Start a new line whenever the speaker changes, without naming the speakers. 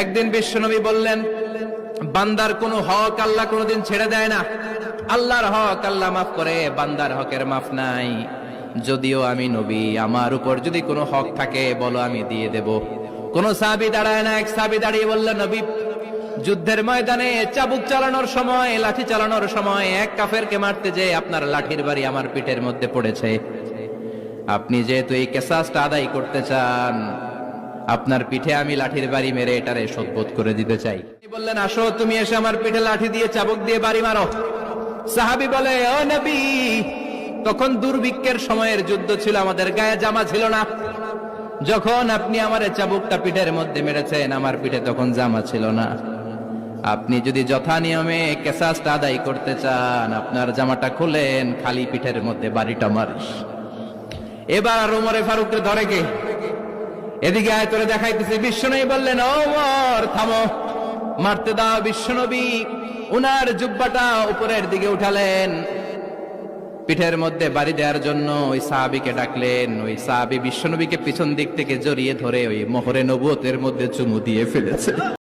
একদিন বিশ্বনবী বললেন, বান্দার কোনো হক আল্লাহ কোনোদিন ছেড়ে দেয় না। আল্লাহর হক আল্লাহ মাফ করে, বান্দার হকের মাফ নাই। যদিও আমি নবী, আমার উপর যদি কোনো হক থাকে বলো, আমি দিয়ে দেব। কোন সাহাবী দাঁড়ায় না। এক সাহাবী দাঁড়িয়ে বলল, নবী, যুদ্ধের ময়দানে চাবুক চালানোর সময়, লাঠি চালানোর সময় এক কাফেরকে মারতে যেয়ে আপনার লাঠির বাড়ি আমার পিঠের মধ্যে পড়েছে। আপনি যেহেতু এই কিসাসটা আদায় করতে চান, আপনার পিঠে আমি লাঠির বাড়ি মেরে এটারে শোধবোধ করে দিতে চাই। বললেন, আসো, তুমি এসে আমার পিঠে লাঠি দিয়ে চাবুক দিয়ে বাড়ি মারো। সাহাবী বলে, ও নবী, তখন দুর্ভিক্ষের সময়ের যুদ্ধ ছিল, আমাদের গায়ে জামা ছিল না। যখন আপনি আমার চাবুকটা পিঠের মধ্যে মেরেছেন, আমার পিঠে তখন জামা ছিল না। আপনি যদি যথা নিয়মে কিসাসটা আদায় করতে চান, আপনার জামাটা খুলেন, খালি পিঠের মধ্যে বাড়িটা মারিস। এবার ওমরে ফারুককে ধরে কে? এদিকে আয়, তোরে দেখাইতেছে। বিশ্বনবী বললেন, ওমর থামো, মারতে দাও। বিশ্বনবী উনার জুব্বাটা উপরের দিকে উঠালেন, পিঠের মধ্যে বাড়ি দেওয়ার জন্য ওই সাহাবীকে ডাকলেন। ওই সাহাবী বিশ্বনবীকে পিছন দিক থেকে জড়িয়ে ধরে ওই মোহরে নবুয়তের মধ্যে চুমু দিয়ে ফেলেছে।